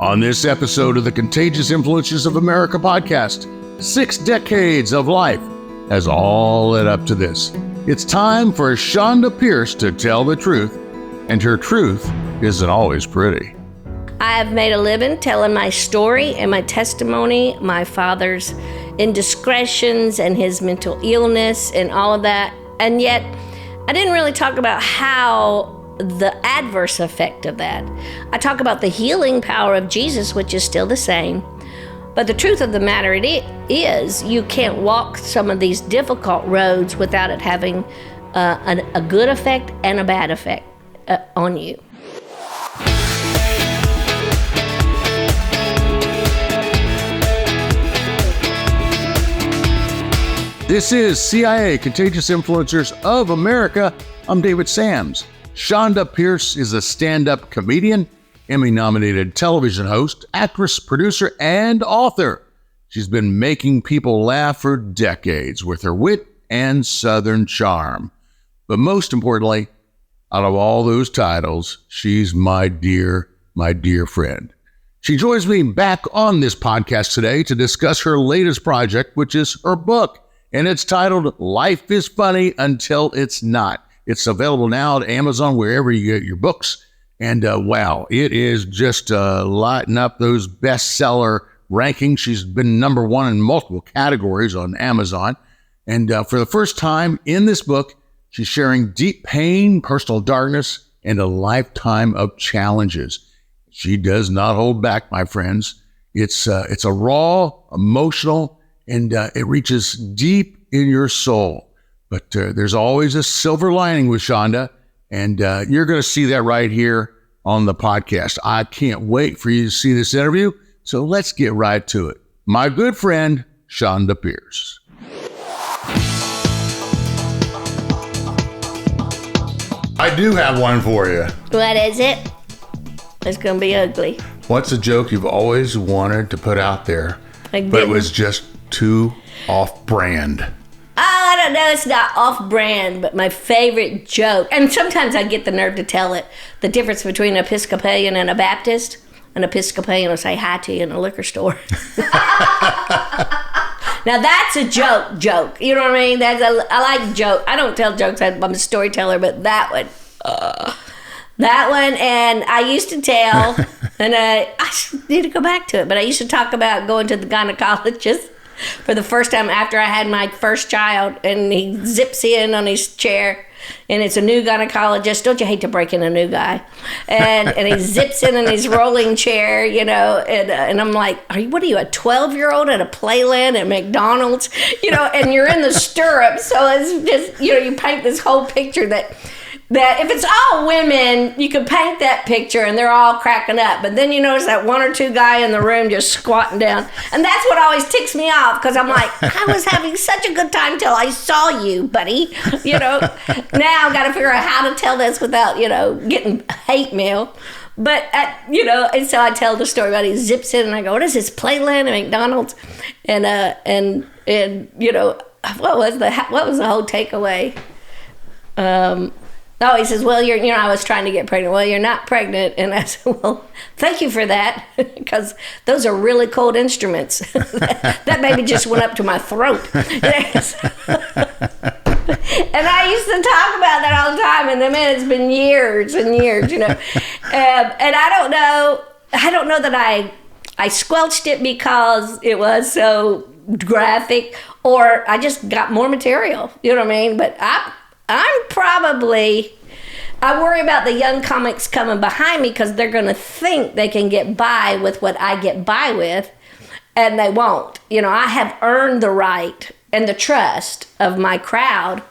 On this episode of the Contagious Influences of America podcast, 6 decades of life has all led up to this. It's time for Chonda Pierce to tell the truth, and her truth isn't always pretty. I have made a living telling my story and my testimony, my father's indiscretions and his mental illness and all of that. And yet, I didn't really talk about how the adverse effect of that. I talk about the healing power of Jesus, which is still the same. But the truth of the matter is you can't walk some of these difficult roads without it having a good effect and a bad effect on you. This is CIA, Contagious Influencers of America. I'm David Sams. Chonda Pierce is a stand-up comedian, Emmy-nominated television host, actress, producer, and author. She's been making people laugh for decades with her wit and Southern charm. But most importantly, out of all those titles, she's my dear friend. She joins me back on this podcast today to discuss her latest project, which is her book, and it's titled Life is Funny Until It's Not. It's available now at Amazon, wherever you get your books. And wow, it is just lighting up those bestseller rankings. She's been number one in multiple categories on Amazon. And for the first time in this book, she's sharing deep pain, personal darkness, and a lifetime of challenges. She does not hold back, my friends. It's a raw, emotional, and it reaches deep in your soul. But there's always a silver lining with Chonda, and you're going to see that right here on the podcast. I can't wait for you to see this interview, so let's get right to it. My good friend, Chonda Pierce. I do have one for you. What is it? It's going to be ugly. What's a joke you've always wanted to put out there, but it was just too off-brand? I don't know, it's not off-brand, but my favorite joke, and sometimes I get the nerve to tell it, the difference between an Episcopalian and a Baptist. An Episcopalian will say hi to you in a liquor store. Now that's a joke. You know what I mean? I like joke. I don't tell jokes, I'm a storyteller, but that one, and I used to tell, and I need to go back to it, but I used to talk about going to the gynecologist for the first time after I had my first child, and he zips in on his chair, and it's a new gynecologist. Don't you hate to break in a new guy? And he zips in his rolling chair, you know, and I'm like, what are you, a 12-year-old at a Playland at McDonald's? You know, and you're in the stirrups, so it's just, you know, you paint this whole picture that if it's all women, you can paint that picture and they're all cracking up. But then you notice that one or two guy in the room just squatting down. And that's what always ticks me off, because I'm like, I was having such a good time till I saw you, buddy. You know, now I've got to figure out how to tell this without, you know, getting hate mail. But, you know, and so I tell the story about he zips in and I go, what is this, Playland at McDonald's? And you know, what was the whole takeaway? Oh, he says, well, I was trying to get pregnant. Well, you're not pregnant. And I said, well, thank you for that, because those are really cold instruments. That baby just went up to my throat. And I used to talk about that all the time. And man, it's been years and years, you know. And I don't know that I squelched it because it was so graphic, or I just got more material, you know what I mean? But I worry about the young comics coming behind me, because they're going to think they can get by with what I get by with, and they won't. You know, I have earned the right and the trust of my crowd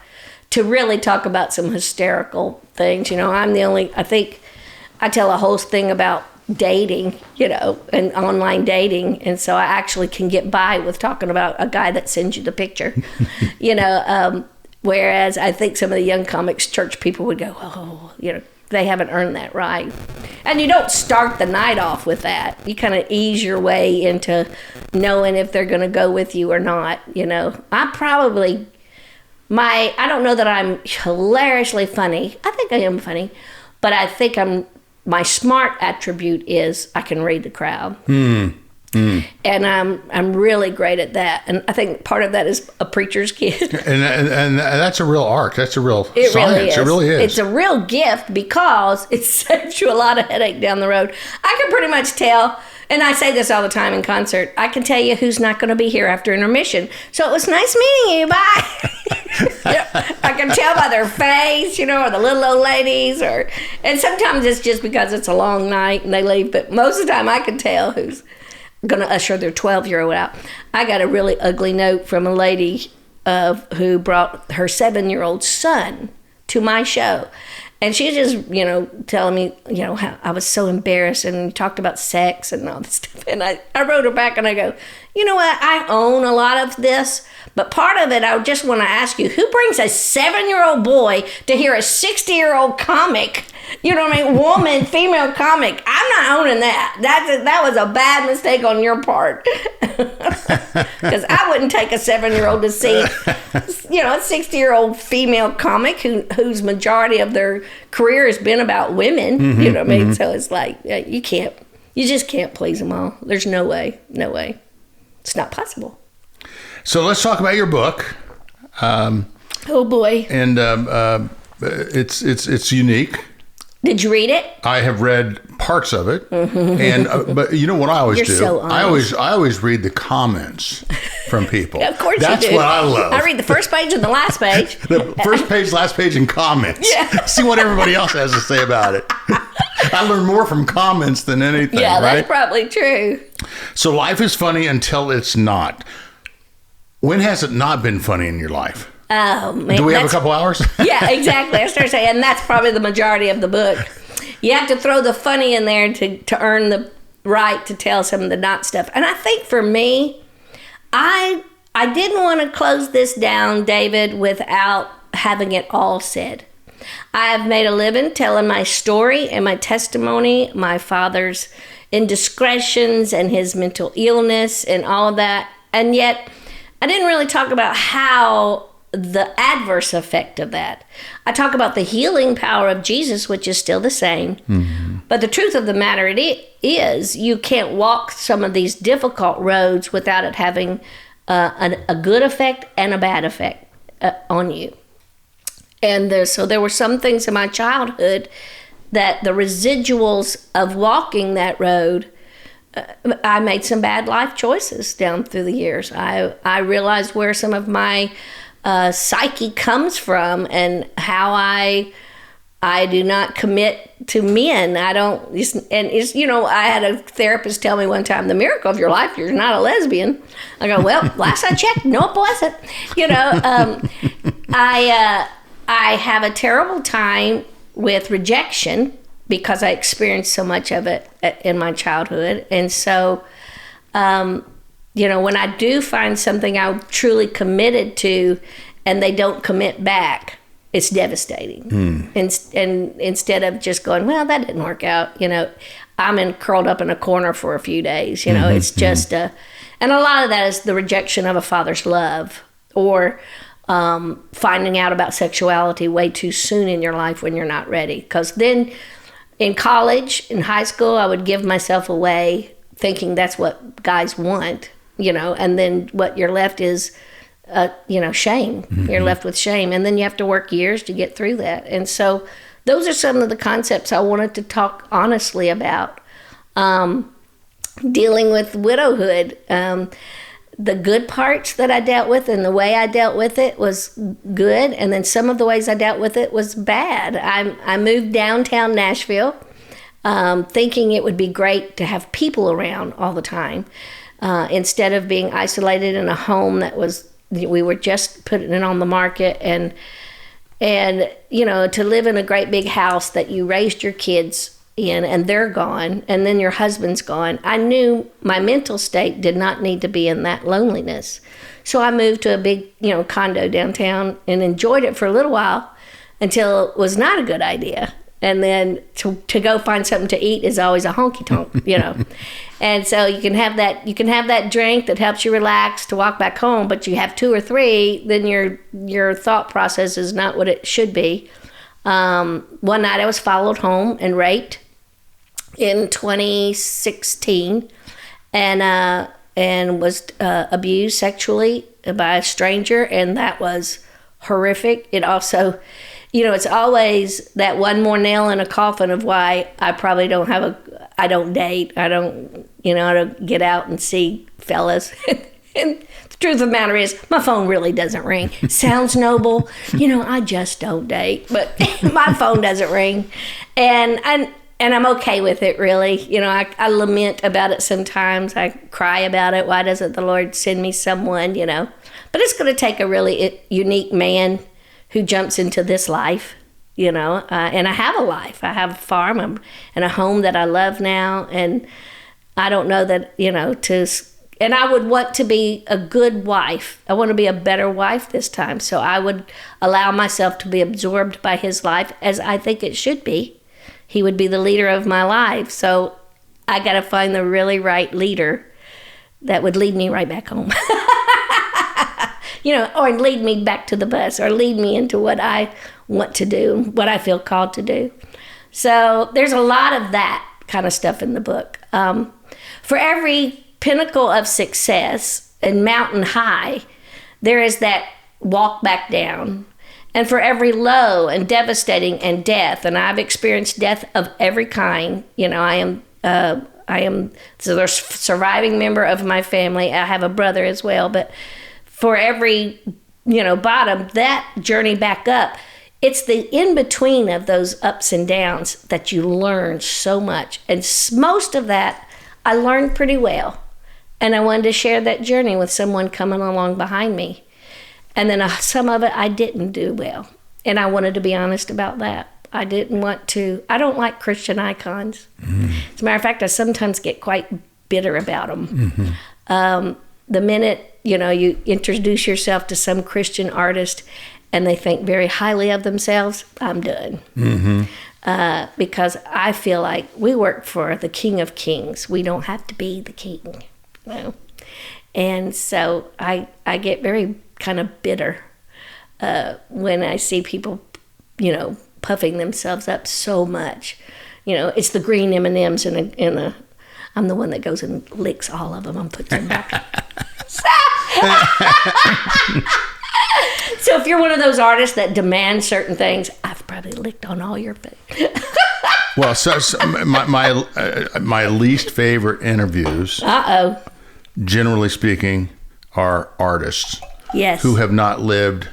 to really talk about some hysterical things. You know, I think I tell a whole thing about dating, you know, and online dating, and so I actually can get by with talking about a guy that sends you the picture, you know, whereas I think some of the young comics, church people would go, oh, you know, they haven't earned that right. And you don't start the night off with that. You kind of ease your way into knowing if they're going to go with you or not, you know. I don't know that I'm hilariously funny. I think I am funny, but I think I'm my smart attribute is I can read the crowd. And I'm really great at that. And I think part of that is a preacher's gift. And that's a real art. That's a real It science. really is. It really is. It's a real gift because it saves you a lot of headache down the road. I can pretty much tell, and I say this all the time in concert, I can tell you who's not going to be here after intermission. So it was nice meeting you. Bye. I can tell by their face, or the little old ladies, and sometimes it's just because it's a long night and they leave. But most of the time I can tell who's going to usher their 12-year-old out. I got a really ugly note from a lady who brought her 7-year-old son to my show. And she was just, telling me, how I was so embarrassed and talked about sex and all this stuff. And I wrote her back and I go, you know what? I own a lot of this. But part of it, I just want to ask you, who brings a 7-year-old boy to hear a 60-year-old comic? You know what I mean? Woman, female comic. I'm not owning that. That was a bad mistake on your part. Because I wouldn't take a 7-year-old to see, a 60-year-old female comic whose majority of their career has been about women. You know what I mean? So it's like, you just can't please them all. There's no way. It's not possible. So let's talk about your book. Oh boy! And it's unique. Did you read it? I have read parts of it, and but you know what I always You're do? So honest. I always read the comments from people. Of course, that's you do. What I love. I read the first page and the last page. The first page, last page, and comments. Yeah. See what everybody else has to say about it. I learn more from comments than anything. Yeah, right? That's probably true. So life is funny until it's not. When has it not been funny in your life? Oh, man. Do we have a couple hours? Yeah, exactly. I started saying, and that's probably the majority of the book. You have to throw the funny in there to earn the right to tell some of the not stuff. And I think for me, I didn't want to close this down, David, without having it all said. I have made a living telling my story and my testimony, my father's indiscretions and his mental illness and all of that. And yet, I didn't really talk about how the adverse effect of that. I talk about the healing power of Jesus, which is still the same. But the truth of the matter is you can't walk some of these difficult roads without it having a good effect and a bad effect on you. And so there were some things in my childhood that the residuals of walking that road, I made some bad life choices down through the years. I realized where some of my psyche comes from and how I do not commit to men. I had a therapist tell me one time, the miracle of your life, you're not a lesbian. I go, well, last I checked, no, it wasn't. I have a terrible time with rejection because I experienced so much of it in my childhood. And so, when I do find something I'm truly committed to and they don't commit back, it's devastating. And instead of just going, well, that didn't work out, I'm curled up in a corner for a few days. It's just and a lot of that is the rejection of a father's love or finding out about sexuality way too soon in your life when you're not ready. Because then in college, in high school, I would give myself away thinking that's what guys want, and then what you're left is, shame. You're left with shame. And then you have to work years to get through that. And so those are some of the concepts I wanted to talk honestly about. Dealing with widowhood. The good parts that I dealt with and the way I dealt with it was good. And then some of the ways I dealt with it was bad. I moved downtown Nashville thinking it would be great to have people around all the time. Instead of being isolated in a home we were just putting it on the market and to live in a great big house that you raised your kids in and they're gone and then your husband's gone. I knew my mental state did not need to be in that loneliness. So I moved to a big, condo downtown and enjoyed it for a little while until it was not a good idea. And then to go find something to eat is always a honky tonk, And so you can have that drink that helps you relax to walk back home, but you have 2 or 3, then your thought process is not what it should be. One night I was followed home and raped in 2016, and was abused sexually by a stranger, and that was horrific. It also, it's always that one more nail in a coffin of why I probably I don't date, I don't get out and see fellas. And the truth of the matter is, my phone really doesn't ring. Sounds noble, I just don't date, but my phone doesn't ring, and I'm okay with it, really. I lament about it sometimes. I cry about it. Why doesn't the Lord send me someone, But it's going to take a really unique man who jumps into this life, and I have a life. I have a farm and a home that I love now, and I don't know that, and I would want to be a good wife. I want to be a better wife this time. So I would allow myself to be absorbed by his life as I think it should be. He would be the leader of my life. So I got to find the really right leader that would lead me right back home. Or lead me back to the bus, or lead me into what I want to do, what I feel called to do. So there's a lot of that kind of stuff in the book. For every pinnacle of success and mountain high, there is that walk back down. And for every low and devastating and death, and I've experienced death of every kind. I am the surviving member of my family. I have a brother as well, but for every, bottom, that journey back up, it's the in-between of those ups and downs that you learn so much. And most of that I learned pretty well. And I wanted to share that journey with someone coming along behind me. And then some of it I didn't do well. And I wanted to be honest about that. I don't like Christian icons. Mm-hmm. As a matter of fact, I sometimes get quite bitter about them. Mm-hmm. The minute, you introduce yourself to some Christian artist and they think very highly of themselves, I'm done. Mm-hmm. Because I feel like we work for the King of Kings. We don't have to be the king. And so I get very kind of bitter when I see people, puffing themselves up so much. It's the green M&Ms in a I'm the one that goes and licks all of them and puts them back. So if you're one of those artists that demand certain things, I've probably licked on all your food. Well, so my least favorite interviews, generally speaking, are artists. Yes. Who have not lived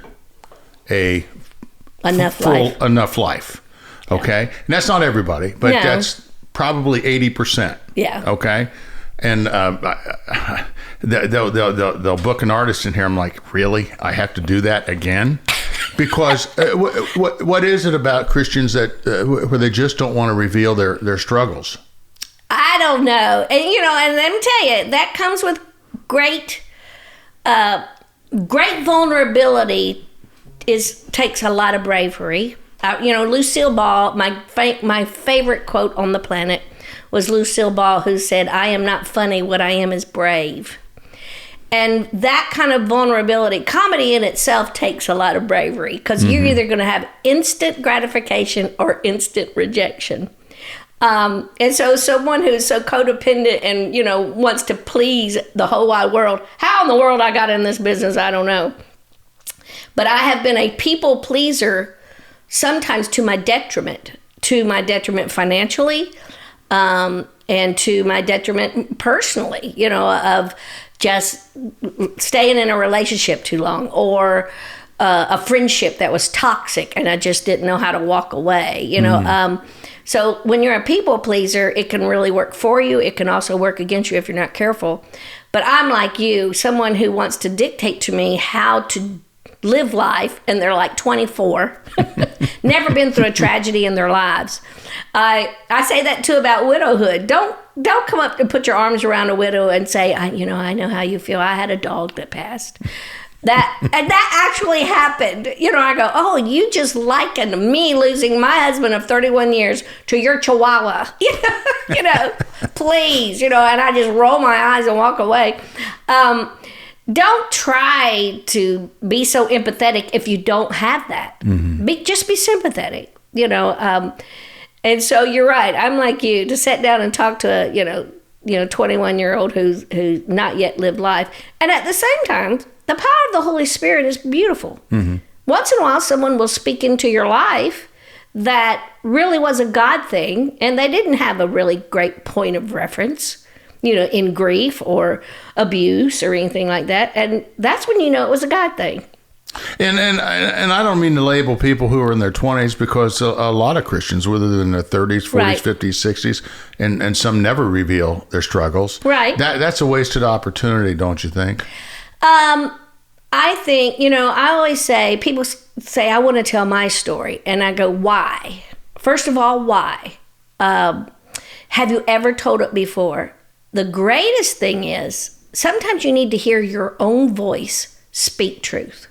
a enough life. Okay, and that's not everybody, but that's probably 80%. Yeah. Okay, and they'll book an artist in here. I'm like, really? I have to do that again? Because what is it about Christians that where they just don't want to reveal their struggles? I don't know, and and let me tell you, that comes with great vulnerability. Takes a lot of bravery. Lucille Ball, my favorite quote on the planet was Lucille Ball, who said, "I am not funny, what I am is brave." And that kind of vulnerability, comedy in itself takes a lot of bravery, because you're either going to have instant gratification or instant rejection. And so someone who's so codependent and, wants to please the whole wide world, how in the world I got in this business, I don't know. But I have been a people pleaser, sometimes to my detriment financially, and to my detriment personally, of just staying in a relationship too long, or a friendship that was toxic and I just didn't know how to walk away, So when you're a people pleaser, it can really work for you. It can also work against you if you're not careful. But I'm like you, someone who wants to dictate to me how to live life, and they're like 24, never been through a tragedy in their lives. I say that too about widowhood. Don't come up and put your arms around a widow and say, I know how you feel. I had a dog that passed. That actually happened. I go, oh, you just likened me losing my husband of 31 years to your chihuahua. Please, and I just roll my eyes and walk away. Don't try to be so empathetic if you don't have that. Mm-hmm. Just be sympathetic, And And so you're right. I'm like you, to sit down and talk to a 21-year-old who's not yet lived life. And at the same time, the power of the Holy Spirit is beautiful. Mm-hmm. Once in a while, someone will speak into your life that really was a God thing, and they didn't have a really great point of reference, in grief or abuse or anything like that. And that's when you know it was a God thing. And I don't mean to label people who are in their 20s, because a lot of Christians, whether they're in their 30s, 40s, Right. 50s, 60s, and some never reveal their struggles. Right. That's a wasted opportunity, don't you think? I think, I always say, people say, I want to tell my story. And I go, why? First of all, why? Have you ever told it before? The greatest thing is, sometimes you need to hear your own voice speak truth.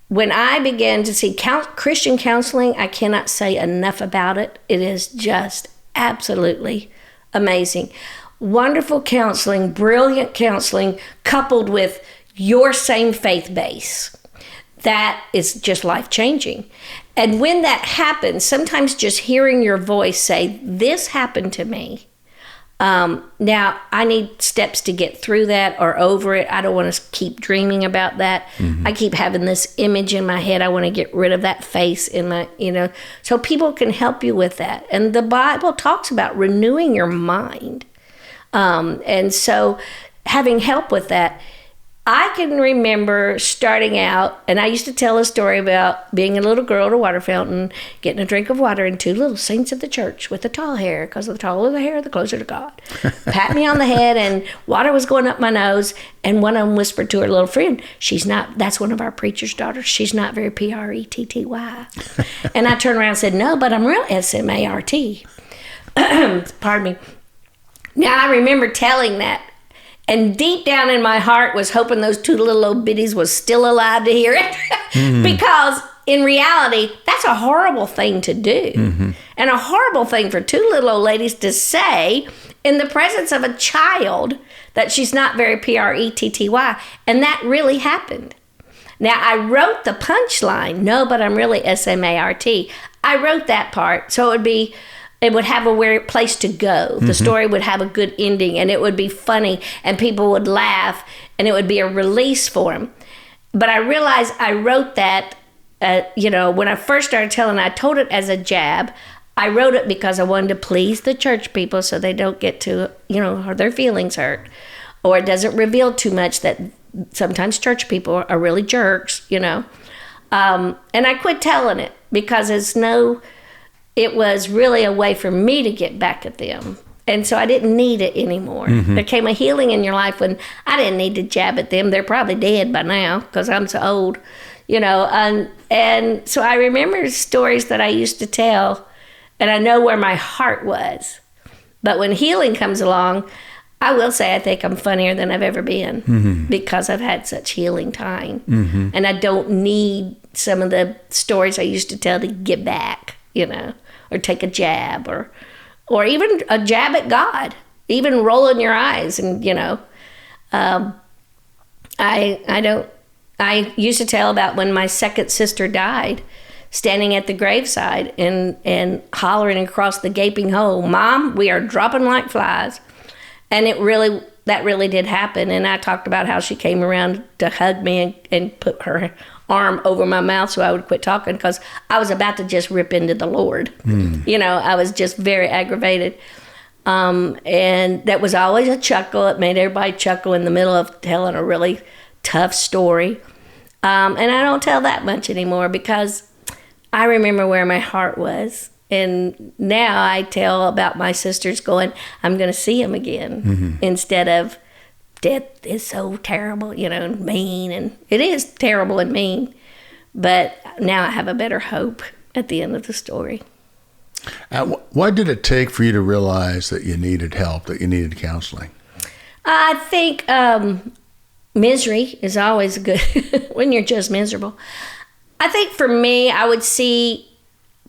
When I began to see Christian counseling, I cannot say enough about it. It is just absolutely amazing. Wonderful counseling, brilliant counseling, coupled with your same faith base. That is just life-changing. And when that happens, sometimes just hearing your voice say, this happened to me. Now, I need steps to get through that or over it. I don't want to keep dreaming about that. Mm-hmm. I keep having this image in my head. I want to get rid of that face in my, so people can help you with that. And the Bible talks about renewing your mind. And so having help with that, I can remember starting out, and I used to tell a story about being a little girl at a water fountain, getting a drink of water, and two little saints of the church with the tall hair, because the taller the hair, the closer to God, pat me on the head, and water was going up my nose, and one of them whispered to her little friend, that's one of our preacher's daughters, she's not very pretty. And I turned around and said, no, but I'm real SMART. Pardon me. Now, I remember telling that, and deep down in my heart was hoping those two little old biddies was still alive to hear it. Mm-hmm. Because in reality, that's a horrible thing to do. Mm-hmm. And a horrible thing for two little old ladies to say in the presence of a child that she's not very pretty. And that really happened. Now, I wrote the punchline, no, but I'm really SMART. I wrote that part, so it would have a place to go. The story would have a good ending, and it would be funny, and people would laugh, and it would be a release for them. But I realized I wrote that, when I first started telling, I told it as a jab. I wrote it because I wanted to please the church people so they don't get to, their feelings hurt. Or it doesn't reveal too much that sometimes church people are really jerks, And I quit telling it because it was really a way for me to get back at them. And so I didn't need it anymore. Mm-hmm. There came a healing in your life when I didn't need to jab at them. They're probably dead by now because I'm so old, And so I remember stories that I used to tell, and I know where my heart was. But when healing comes along, I will say I think I'm funnier than I've ever been because I've had such healing time. Mm-hmm. And I don't need some of the stories I used to tell to get back. Or take a jab, or even a jab at God, even rolling your eyes, and I used to tell about when my second sister died, standing at the graveside and hollering across the gaping hole, "Mom, we are dropping like flies," and that really did happen. And I talked about how she came around to hug me and put her arm over my mouth so I would quit talking because I was about to just rip into the Lord. I was just very aggravated. And that was always a chuckle. It made everybody chuckle in the middle of telling a really tough story. And I don't tell that much anymore because I remember where my heart was. And now I tell about my sisters going, I'm going to see him again, instead of death is so terrible, and mean. And it is terrible and mean. But now I have a better hope at the end of the story. What did it take for you to realize that you needed help, that you needed counseling? I think misery is always good when you're just miserable. I think for me, I would see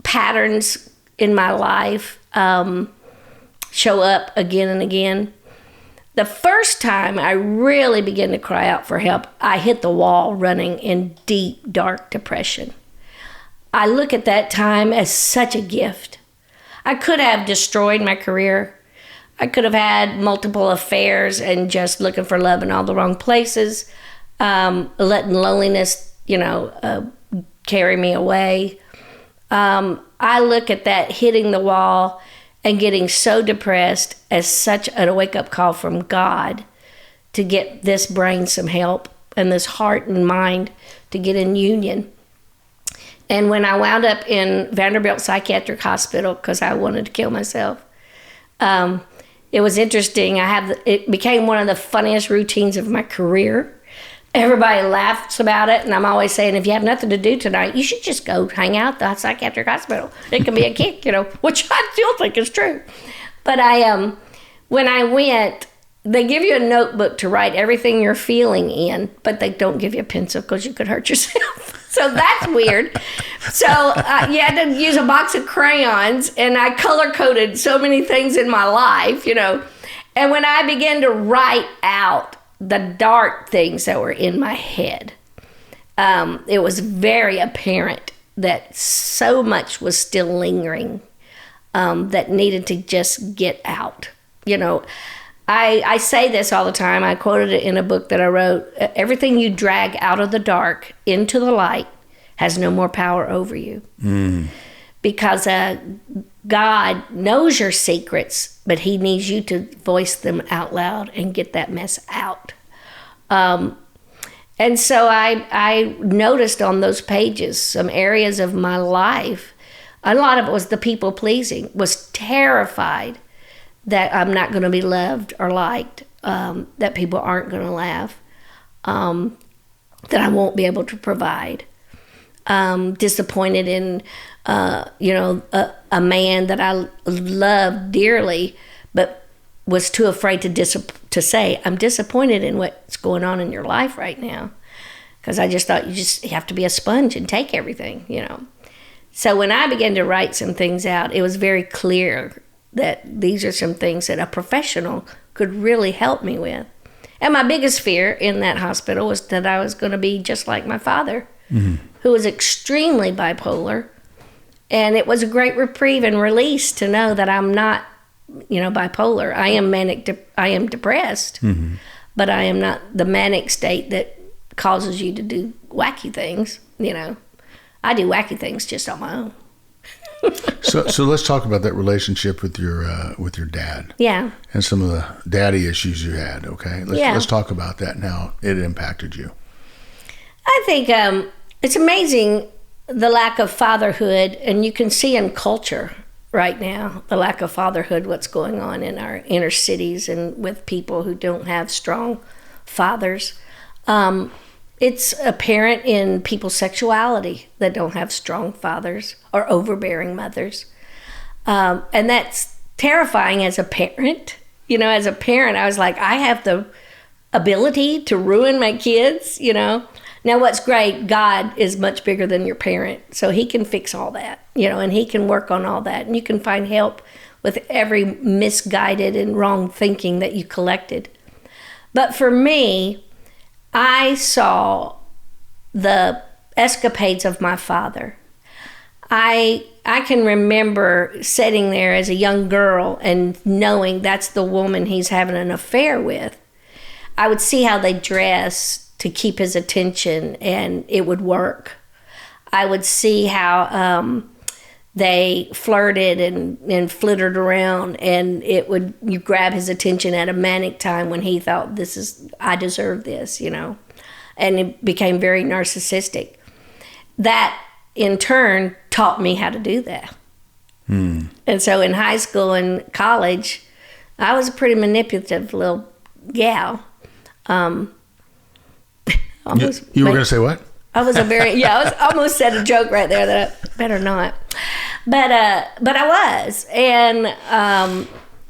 patterns in my life show up again and again. The first time I really began to cry out for help, I hit the wall running in deep, dark depression. I look at that time as such a gift. I could have destroyed my career. I could have had multiple affairs and just looking for love in all the wrong places, letting loneliness, carry me away. I look at that hitting the wall and getting so depressed as such a wake-up call from God to get this brain some help and this heart and mind to get in union. And when I wound up in Vanderbilt Psychiatric Hospital because I wanted to kill myself, it was interesting. It became one of the funniest routines of my career. Everybody laughs about it, and I'm always saying, if you have nothing to do tonight, you should just go hang out at the psychiatric hospital. It can be a kick, which I still think is true. But when I went, they give you a notebook to write everything you're feeling in, but they don't give you a pencil because you could hurt yourself. So that's weird. So you had to use a box of crayons, and I color-coded so many things in my life, And when I began to write out the dark things that were in my head, it was very apparent that so much was still lingering that needed to just get out. I say this all the time. I quoted it in a book that I wrote. Everything you drag out of the dark into the light has no more power over you. Because God knows your secrets, but he needs you to voice them out loud and get that mess out. And so I noticed on those pages some areas of my life. A lot of it was the people pleasing, was terrified that I'm not going to be loved or liked, that people aren't going to laugh, that I won't be able to provide. Disappointed in, a man that I loved dearly, but was too afraid to say, I'm disappointed in what's going on in your life right now. Because I just thought you have to be a sponge and take everything, So when I began to write some things out, it was very clear that these are some things that a professional could really help me with. And my biggest fear in that hospital was that I was going to be just like my father, who was extremely bipolar. And it was a great reprieve and release to know that I'm not, bipolar. I am I am depressed, but I am not the manic state that causes you to do wacky things, I do wacky things just on my own. So let's talk about that relationship with your dad. Yeah. And some of the daddy issues you had, okay? Let's talk about that and how it impacted you. I think it's amazing the lack of fatherhood, and you can see in culture right now the lack of fatherhood, what's going on in our inner cities and with people who don't have strong fathers. It's apparent in people's sexuality that don't have strong fathers or overbearing mothers. And that's terrifying as a parent. As a parent, I was like, I have the ability to ruin my kids, Now, what's great, God is much bigger than your parent, so he can fix all that, and he can work on all that. And you can find help with every misguided and wrong thinking that you collected. But for me, I saw the escapades of my father. I can remember sitting there as a young girl and knowing that's the woman he's having an affair with. I would see how they dressed to keep his attention, and it would work. I would see how they flirted and flittered around, and you grab his attention at a manic time when he thought, I deserve this, and it became very narcissistic. That in turn taught me how to do that. And so in high school and college, I was a pretty manipulative little gal. You were going to say what? I was almost said a joke right there that I better not. But I was, and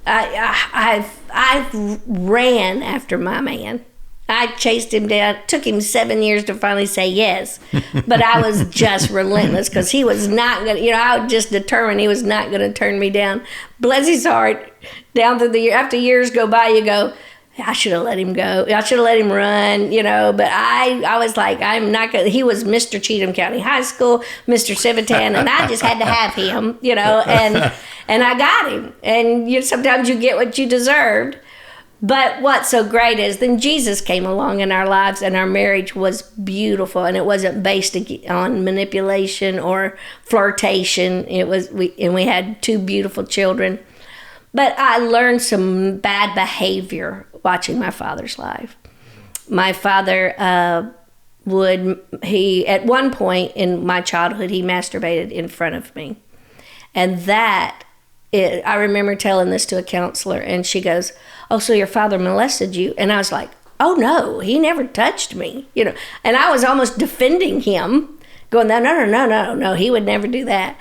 I ran after my man. I chased him down. It took him 7 years to finally say yes, but I was just relentless because he was not going to, I was just determined he was not going to turn me down. Bless his heart, down through the year, after years go by, you go, I should have let him go. I should have let him run, but I was like, I'm not going to, he was Mr. Cheatham County High School, Mr. Civitan, and I just had to have him, and I got him. And sometimes you get what you deserved. But what's so great is then Jesus came along in our lives, and our marriage was beautiful, and it wasn't based on manipulation or flirtation. We had 2 beautiful children. But I learned some bad behavior watching my father's life. My father at one point in my childhood, he masturbated in front of me. And I remember telling this to a counselor, and she goes, "Oh, so your father molested you?" And I was like, "Oh no, he never touched me." And I was almost defending him, going, no, he would never do that.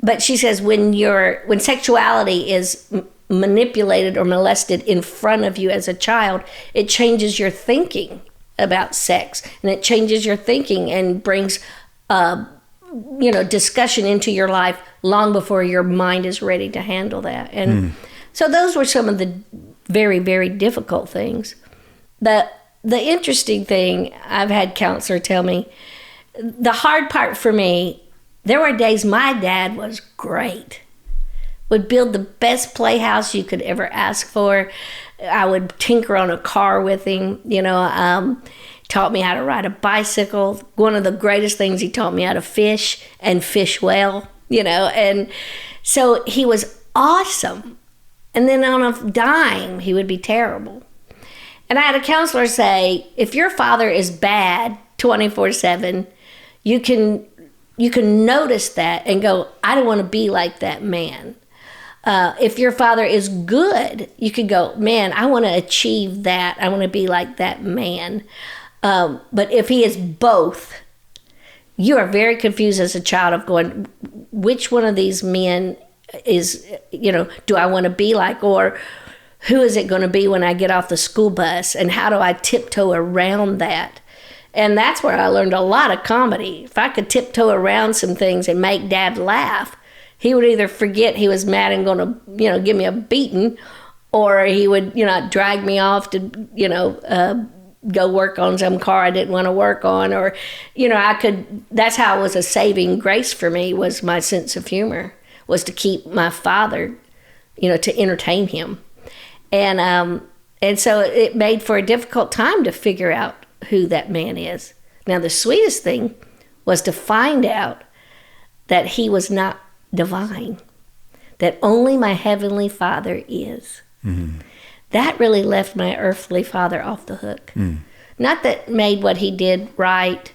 But she says, when sexuality is manipulated or molested in front of you as a child, it changes your thinking about sex, and it changes your thinking and brings discussion into your life long before your mind is ready to handle that. And so those were some of the very, very difficult things. The interesting thing, I've had counselor tell me, the hard part for me, there were days my dad was great. Would build the best playhouse you could ever ask for. I would tinker on a car with him, taught me how to ride a bicycle. One of the greatest things, he taught me how to fish and fish well, and so he was awesome. And then on a dime, he would be terrible. And I had a counselor say, if your father is bad 24/7, you can notice that and go, I don't want to be like that man. If your father is good, you could go, man, I want to achieve that. I want to be like that man. But if he is both, you are very confused as a child of going, which one of these men is, do I want to be like? Or who is it going to be when I get off the school bus? And how do I tiptoe around that? And that's where I learned a lot of comedy. If I could tiptoe around some things and make Dad laugh, he would either forget he was mad and going to, give me a beating, or he would, drag me off to, go work on some car I didn't want to work on, or, that's how it was a saving grace for me, was my sense of humor, was to keep my father, to entertain him. And so it made for a difficult time to figure out who that man is. Now, the sweetest thing was to find out that he was not divine, that only my heavenly Father is. Mm-hmm. That really left my earthly father off the hook. Not that made what he did right,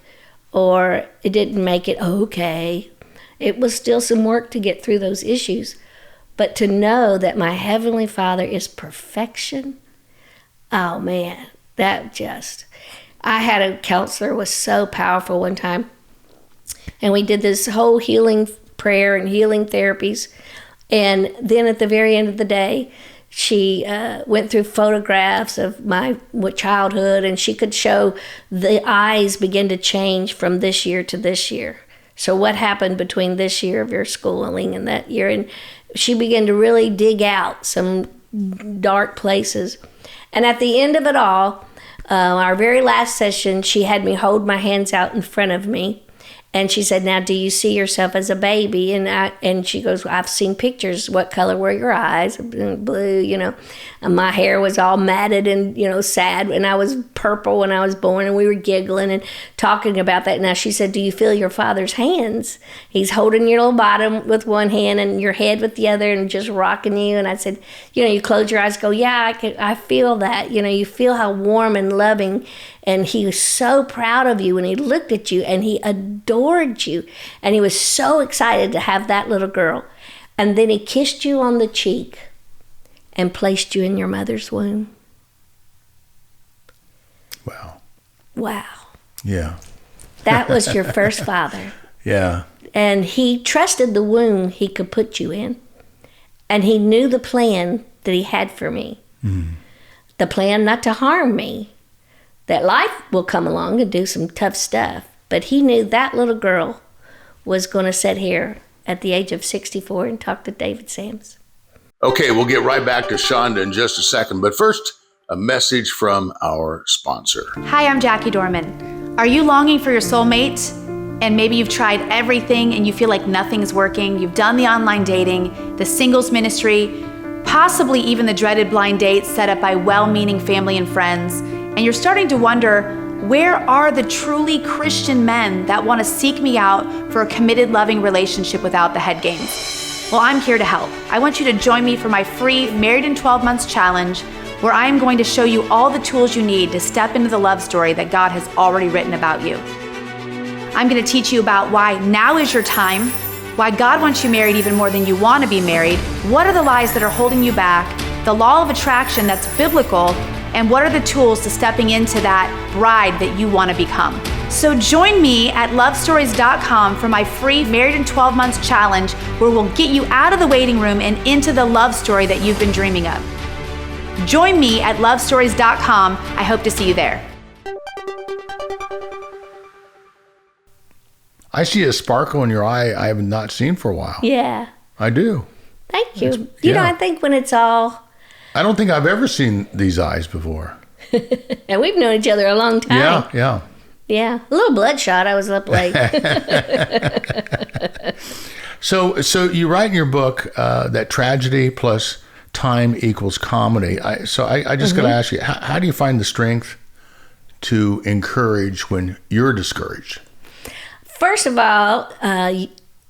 or it didn't make it okay. It was still some work to get through those issues. But to know that my heavenly Father is perfection, oh man, I had a counselor who was so powerful one time. And we did this whole healing prayer and healing therapies. And then at the very end of the day, she went through photographs of my childhood, and she could show the eyes begin to change from this year to this year. So what happened between this year of your schooling and that year? And she began to really dig out some dark places. And at the end of it all, our very last session, she had me hold my hands out in front of me. And she said, "Now, do you see yourself as a baby?" And she goes, "I've seen pictures. What color were your eyes?" Blue, And my hair was all matted and, sad. And I was purple when I was born. And we were giggling and talking about that. Now, she said, "Do you feel your father's hands? He's holding your little bottom with one hand and your head with the other and just rocking you." And I said, you close your eyes, go, "Yeah, I feel that." You feel how warm and loving. And he was so proud of you when he looked at you, and he adored you. And he was so excited to have that little girl. And then he kissed you on the cheek and placed you in your mother's womb. Wow. Yeah. That was your first father. Yeah. And he trusted the womb he could put you in. And he knew the plan that he had for me. Mm. The plan not to harm me. That life will come along and do some tough stuff. But he knew that little girl was going to sit here at the age of 64 and talk to David Sams. Okay, we'll get right back to Chonda in just a second. But first, a message from our sponsor. Hi, I'm Jackie Dorman. Are you longing for your soulmate? And maybe you've tried everything and you feel like nothing's working. You've done the online dating, the singles ministry, possibly even the dreaded blind dates set up by well-meaning family and friends. And you're starting to wonder, where are the truly Christian men that want to seek me out for a committed, loving relationship without the head games? Well, I'm here to help. I want you to join me for my free Married in 12 Months challenge, where I am going to show you all the tools you need to step into the love story that God has already written about you. I'm going to teach you about why now is your time, why God wants you married even more than you want to be married, what are the lies that are holding you back, the law of attraction that's biblical, and what are the tools to stepping into that bride that you want to become. So join me at lovestories.com for my free Married in 12 Months challenge, where we'll get you out of the waiting room and into the love story that you've been dreaming of. Join me at lovestories.com. I hope to see you there. I see a sparkle in your eye I have not seen for a while. Yeah. I do. Thank you. You know, I think when it's all... I don't think I've ever seen these eyes before. And we've known each other a long time. Yeah, yeah. Yeah. A little bloodshot. I was up late. So you write in your book that tragedy plus time equals comedy. I just got to ask you, how do you find the strength to encourage when you're discouraged? First of all,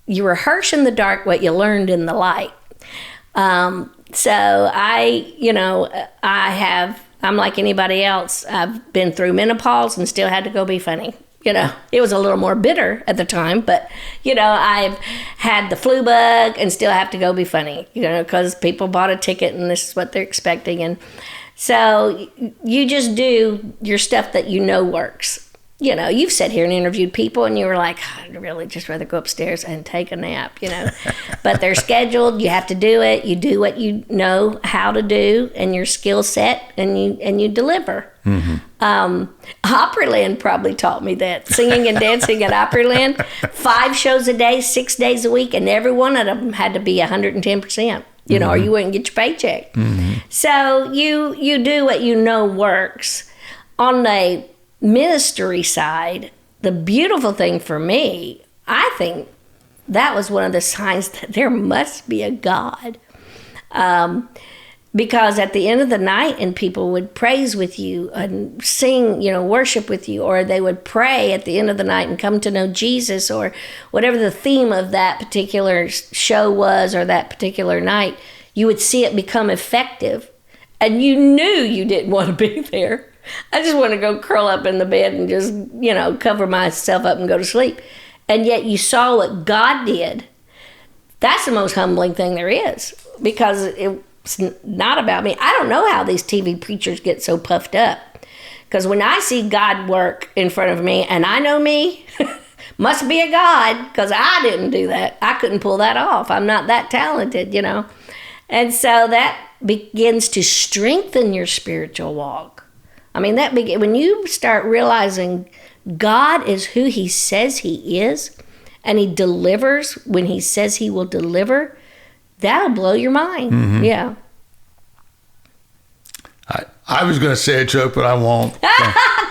you rehearse in the dark what you learned in the light. So I'm like anybody else. I've been through menopause and still had to go be funny. You know, it was a little more bitter at the time, but, you know, I've had the flu bug and still have to go be funny, you know, because people bought a ticket and this is what they're expecting. And so you just do your stuff that you know works. You know, you've sat here and interviewed people and you were like, I'd really just rather go upstairs and take a nap, you know. But they're scheduled. You have to do it. You do what you know how to do and your skill set, and you deliver. Opryland probably taught me that. Singing and dancing at Opryland, 5 shows a day, 6 days a week, and every one of them had to be 110%, you know, or you wouldn't get your paycheck. So you do what you know works. On the ministry side, the beautiful thing for me, I think that was one of the signs that there must be a God. Because at the end of the night, and people would praise with you and sing, you know, worship with you, or they would pray at the end of the night and come to know Jesus, or whatever the theme of that particular show was or that particular night, you would see it become effective. And you knew you didn't want to be there. I just want to go curl up in the bed and just, you know, cover myself up and go to sleep. And yet you saw what God did. That's the most humbling thing there is, because it's not about me. I don't know how these TV preachers get so puffed up. Because when I see God work in front of me, and I know me, must be a God, because I didn't do that. I couldn't pull that off. I'm not that talented, you know. And so that begins to strengthen your spiritual walk. I mean, when you start realizing God is who he says he is, and he delivers when he says he will deliver, that'll blow your mind. Yeah. I was going to say a joke, but I won't.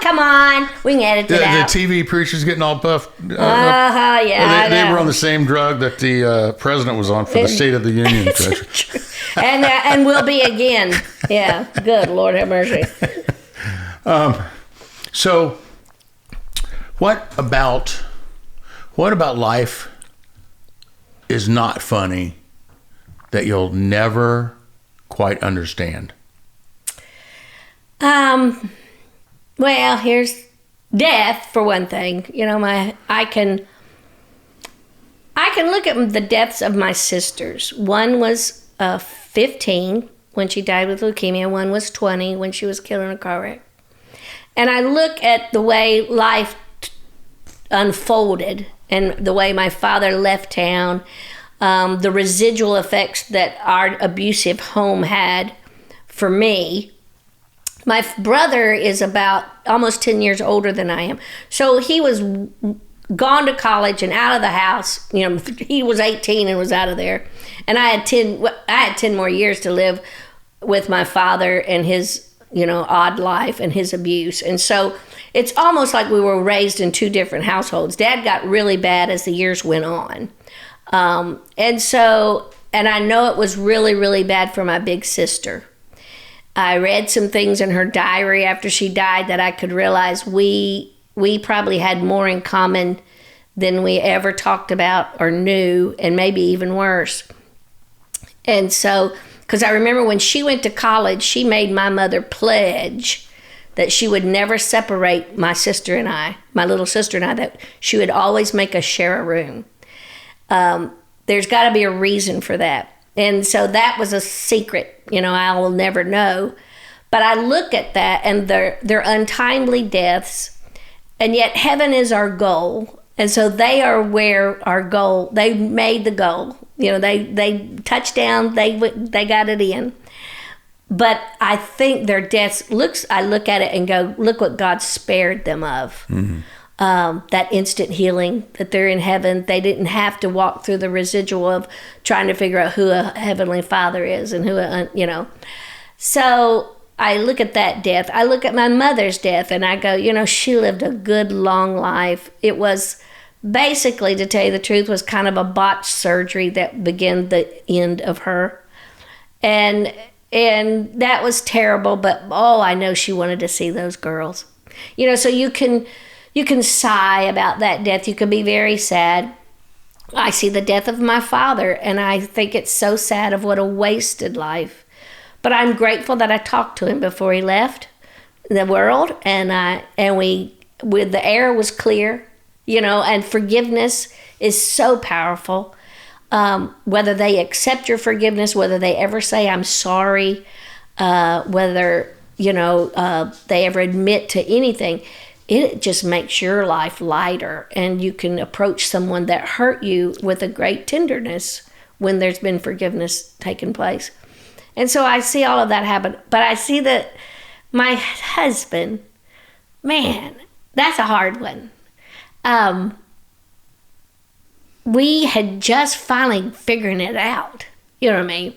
Come on. We can edit it out. The TV preachers getting all buffed. Yeah. They were on the same drug that the president was on for the State of the Union. and will be again. Yeah. Good. Lord have mercy. So what about life is not funny that you'll never quite understand? Well, here's death for one thing. You know, I can look at the deaths of my sisters. One was 15 when she died with leukemia. One was 20 when she was killed in a car wreck. And I look at the way life unfolded and the way my father left town, the residual effects that our abusive home had for me. My brother is about almost 10 years older than I am. So he was gone to college and out of the house. You know, he was 18 and was out of there. And I had 10 more years to live with my father and his odd life and his abuse. And so it's almost like we were raised in two different households. Dad got really bad as the years went on. And I know it was really, really bad for my big sister. I read some things in her diary after she died that I could realize we probably had more in common than we ever talked about or knew, and maybe even worse. And so, because I remember when she went to college, she made my mother pledge that she would never separate my sister and I, my little sister and I, that she would always make us share a room. There's got to be a reason for that. And so that was a secret, I will never know. But I look at that, and they're untimely deaths, and yet heaven is our goal. And so they are where our goal, they made the goal. They touched down, they got it in. But I think their deaths, I look at it and go, look what God spared them of. Mm-hmm. That instant healing, that they're in heaven. They didn't have to walk through the residual of trying to figure out who a heavenly father is and So I look at that death. I look at my mother's death and I go, she lived a good, long life. It was basically, to tell you the truth, was kind of a botched surgery that began the end of her. And that was terrible, but I know she wanted to see those girls. So you can sigh about that death. You can be very sad. I see the death of my father, and I think it's so sad of what a wasted life. But I'm grateful that I talked to him before he left the world, and the air was clear, and forgiveness is so powerful. Whether they accept your forgiveness, whether they ever say, I'm sorry, whether, they ever admit to anything, it just makes your life lighter, and you can approach someone that hurt you with a great tenderness when there's been forgiveness taking place. And so I see all of that happen, but I see that my husband, man, that's a hard one. We had just finally figuring it out. You know what I mean?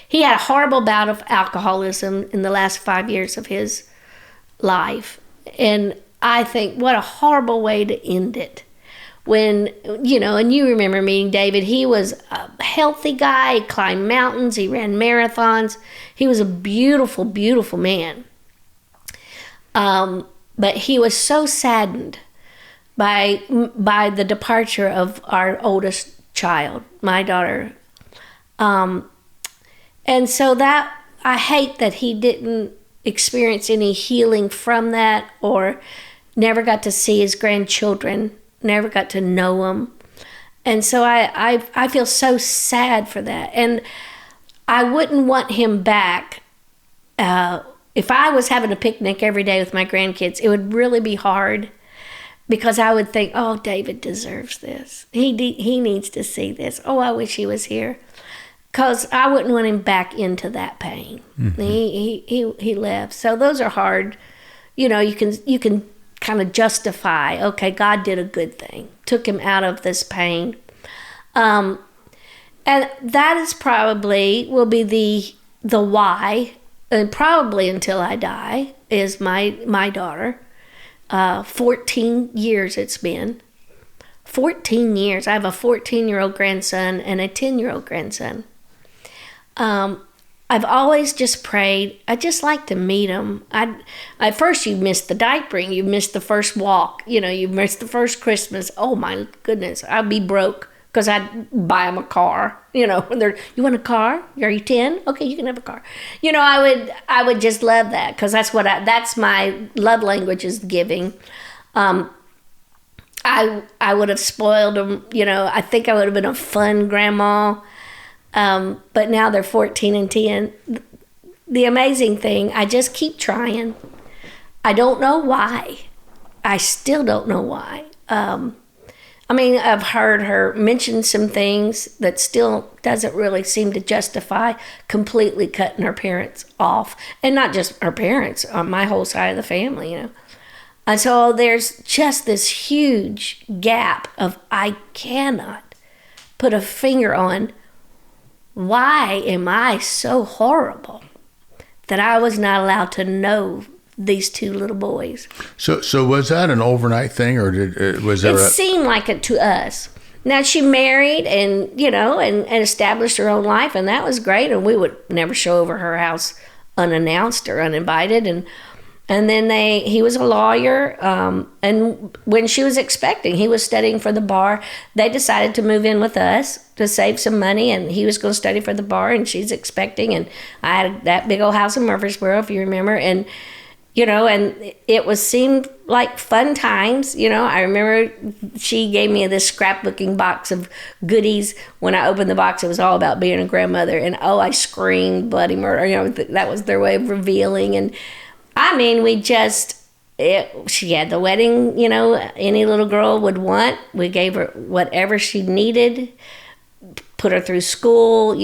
He had a horrible bout of alcoholism in the last 5 years of his life. And I think what a horrible way to end it. When, and you remember meeting David, he was a healthy guy. He climbed mountains. He ran marathons. He was a beautiful, beautiful man. But he was so saddened by the departure of our oldest child, my daughter. And so that, I hate that he didn't experience any healing from that, or never got to see his grandchildren, never got to know them. And so I feel so sad for that. And I wouldn't want him back. If I was having a picnic every day with my grandkids, it would really be hard, because I would think, David deserves this. He needs to see this. I wish he was here. Because I wouldn't want him back into that pain. Mm-hmm. He left. So those are hard. You can kind of justify, okay, God did a good thing, took him out of this pain. And that is probably will be the why, and probably until I die, is my daughter. 14 years it's been. 14 years. I have a 14-year-old grandson and a 10-year-old grandson. I've always just prayed. I just like to meet him. At first you miss the diapering, you miss the first walk, you miss the first Christmas. Oh my goodness, I'd be broke because I'd buy him a car. You want a car? Are you 10? Okay, you can have a car. I would just love that, because that's my love language, is giving. I would have spoiled him. I think I would have been a fun grandma. But now they're 14 and 10. The amazing thing, I just keep trying. I don't know why. I still don't know why. I've heard her mention some things that still doesn't really seem to justify completely cutting her parents off. And not just her parents, on my whole side of the family, And so there's just this huge gap of, I cannot put a finger on, why am I so horrible? that I was not allowed to know these two little boys. So was that an overnight thing, or was there? It seemed like it to us. Now she married and and established her own life, and that was great. And we would never show over her house unannounced or uninvited. And then he was a lawyer. And when she was expecting, he was studying for the bar. They decided to move in with us to save some money, and he was going to study for the bar, and she's expecting. And I had that big old house in Murfreesboro, if you remember, and it seemed like fun times. I remember she gave me this scrapbooking box of goodies. When I opened the box, it was all about being a grandmother. And I screamed bloody murder. That was their way of revealing. And I mean, she had the wedding, any little girl would want. We gave her whatever she needed, put her through school,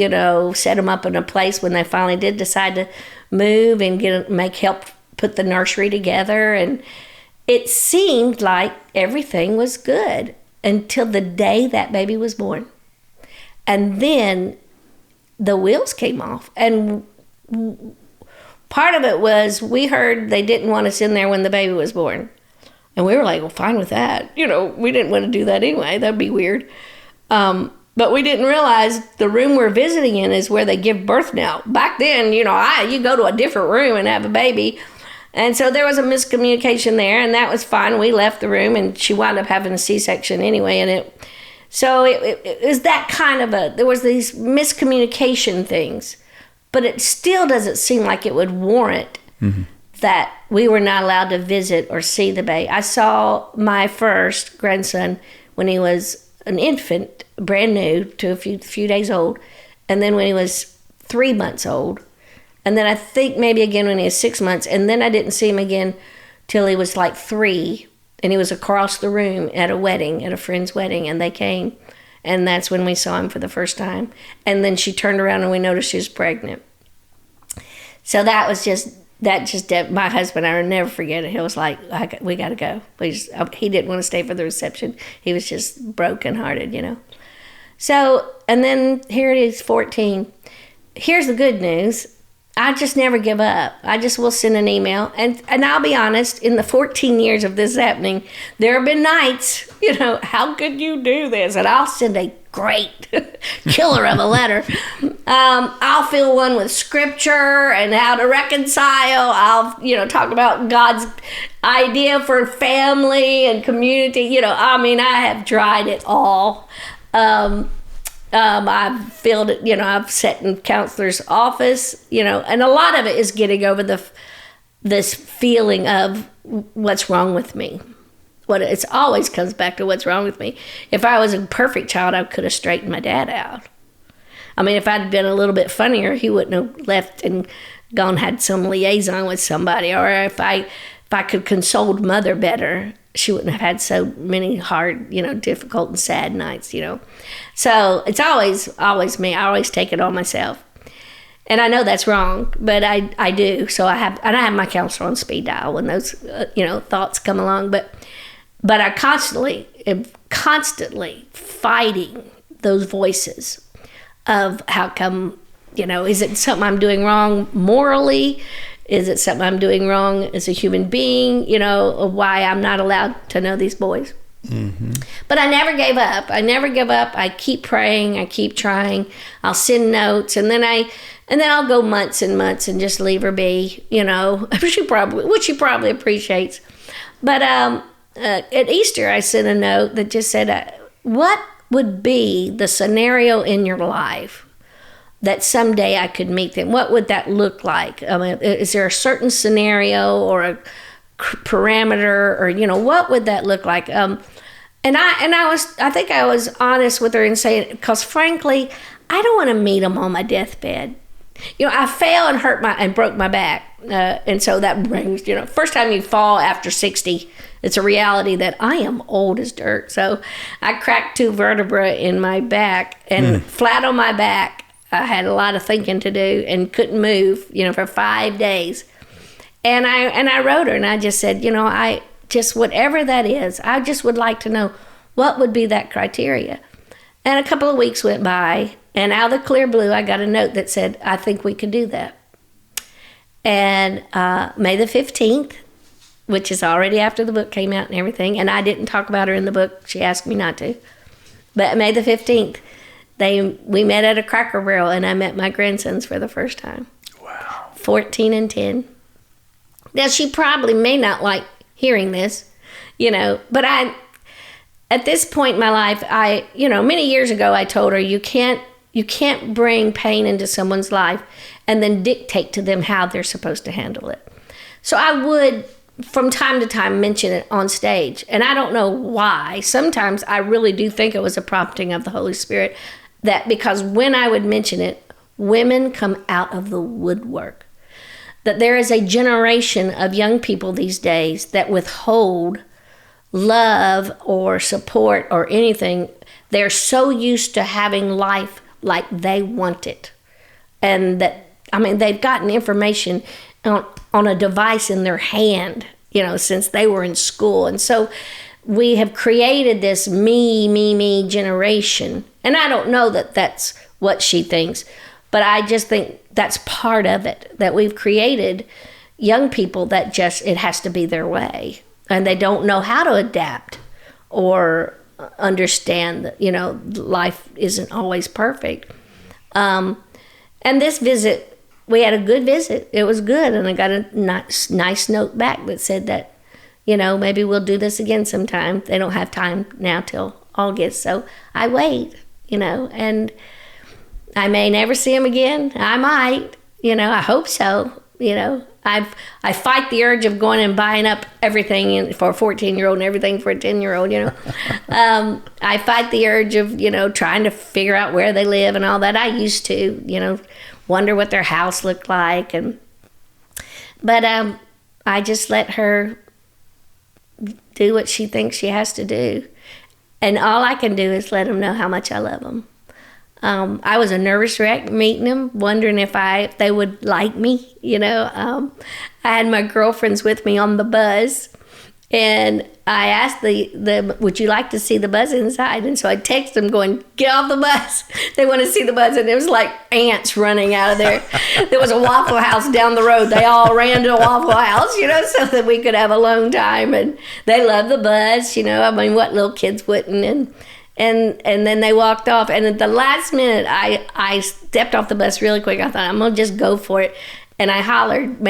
set them up in a place when they finally did decide to move and help put the nursery together. And it seemed like everything was good until the day that baby was born. And then the wheels came off. And part of it was we heard they didn't want us in there when the baby was born. And we were like, well, fine with that. We didn't want to do that anyway. That'd be weird. But we didn't realize the room we're visiting in is where they give birth now. Back then, you go to a different room and have a baby. And so there was a miscommunication there, and that was fine. We left the room, and she wound up having a C-section anyway. And it was that kind of there was these miscommunication things, but it still doesn't seem like it would warrant that we were not allowed to visit or see the baby. I saw my first grandson when he was an infant, brand new, to a few days old, and then when he was 3 months old. And then I think maybe again when he was 6 months. And then I didn't see him again till he was like 3. And he was across the room at a friend's wedding. And they came. And that's when we saw him for the first time. And then she turned around and we noticed she was pregnant. So that was my husband, I will never forget it. He was like, we got to go. He didn't want to stay for the reception. He was just brokenhearted, So, and then here it is, 14. Here's the good news. I just never give up. I just will send an email. And I'll be honest, in the 14 years of this happening, there have been nights, how could you do this? And I'll send a great killer of a letter. I'll fill one with scripture and how to reconcile. I'll, talk about God's idea for family and community. I have tried it all. I've filled it, I've sat in counselor's office, and a lot of it is getting over this feeling of what's wrong with me. It always comes back to what's wrong with me. If I was a perfect child, I could have straightened my dad out. I mean, if I'd been a little bit funnier, he wouldn't have left and gone had some liaison with somebody. Or if I could console mother better, she wouldn't have had so many hard, difficult and sad nights, So it's always me. I always take it on myself. And I know that's wrong, but I do. So I have my counselor on speed dial when those, thoughts come along. But I am constantly fighting those voices of how come, is it something I'm doing wrong morally? Is it something I'm doing wrong as a human being? Why I'm not allowed to know these boys. Mm-hmm. But I never gave up. I keep praying. I keep trying. I'll send notes, and then I'll go months and months and just leave her be. Which she probably appreciates. But at Easter, I sent a note that just said, "What would be the scenario in your life that someday I could meet them? What would that look like? I mean, is there a certain scenario or a parameter, or what would that look like?" I think I was honest with her in saying, because frankly, I don't want to meet them on my deathbed. I fell and broke my back, and so that brings first time you fall after 60. It's a reality that I am old as dirt. So I cracked 2 vertebrae in my back and flat on my back. I had a lot of thinking to do and couldn't move, for 5 days. And I wrote her and I just said, I just, whatever that is, I just would like to know what would be that criteria. And a couple of weeks went by, and out of the clear blue, I got a note that said, "I think we could do that." And May the 15th, which is already after the book came out and everything, and I didn't talk about her in the book. She asked me not to. But May the 15th, we met at a Cracker Barrel, and I met my grandsons for the first time. Wow. 14 and 10. Now, she probably may not like hearing this, but at this point in my life, many years ago, I told her, you can't bring pain into someone's life and then dictate to them how they're supposed to handle it. So I would, from time to time, mention it on stage. And I don't know why. Sometimes I really do think it was a prompting of the Holy Spirit, that because when I would mention it, women come out of the woodwork. That there is a generation of young people these days that withhold love or support or anything. They're so used to having life like they want it. And they've gotten information on a device in their hand, since they were in school. And so we have created this me generation. And I don't know that that's what she thinks, but I just think that's part of it, that we've created young people that it has to be their way. And they don't know how to adapt or understand that, life isn't always perfect. And this visit, we had a good visit. It was good. And I got a nice note back that said that, maybe we'll do this again sometime. They don't have time now till August. So I wait, and I may never see him again. I might, I hope so, I fight the urge of going and buying up everything for a 14-year-old and everything for a 10-year-old, I fight the urge of, trying to figure out where they live and all that. I used to, wonder what their house looked like. But I just let her do what she thinks she has to do. And all I can do is let them know how much I love them. I was a nervous wreck meeting them, wondering if they would like me, I had my girlfriends with me on the bus, and I asked them, would you like to see the bus inside? And so I texted them going, get off the bus. They want to see the bus. And it was like ants running out of there. There was a Waffle House down the road. They all ran to a Waffle House, so that we could have alone time. And they loved the bus, what little kids wouldn't? And then they walked off. And at the last minute, I stepped off the bus really quick. I thought, I'm going to just go for it. And I hollered,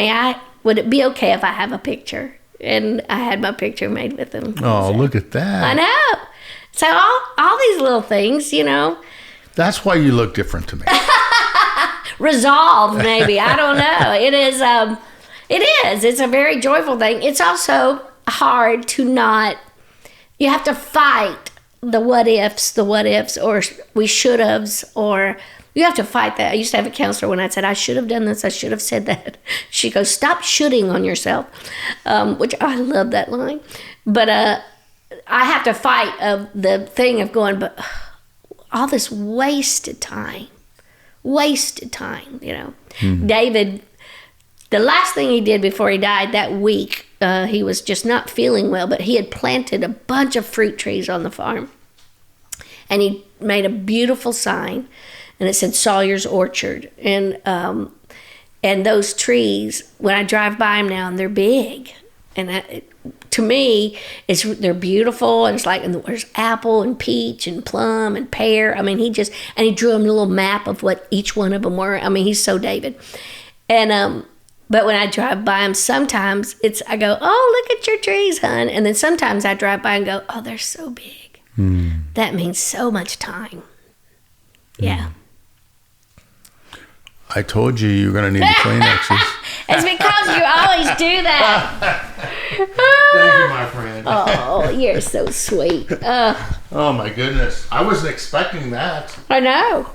would it be okay if I have a picture? And I had my picture made with them. Oh, look at that. I know. So all these little things, That's why you look different to me. Resolve, maybe. I don't know. It is. It's a very joyful thing. It's also hard to not, you have to fight the what ifs, or we should haves, or you have to fight that. I used to have a counselor when I said, I should have done this, I should have said that. She goes, stop shoulding on yourself, which I love that line. But I have to fight the thing of going, but all this wasted time, Mm-hmm. David, the last thing he did before he died that week, he was just not feeling well, but he had planted a bunch of fruit trees on the farm. And he made a beautiful sign, and it said Sawyer's Orchard. And those trees, when I drive by them now, and they're big. And to me, they're beautiful. And it's like, and there's apple and peach and plum and pear. He drew him a little map of what each one of them were. He's so David. And but when I drive by them, sometimes I go, oh, look at your trees, hon. And then sometimes I drive by and go, oh, they're so big. That means so much time. Yeah. I told you were going to need the Kleenexes. It's because you always do that. Thank you, my friend. Oh, you're so sweet. Oh, my goodness. I wasn't expecting that. I know.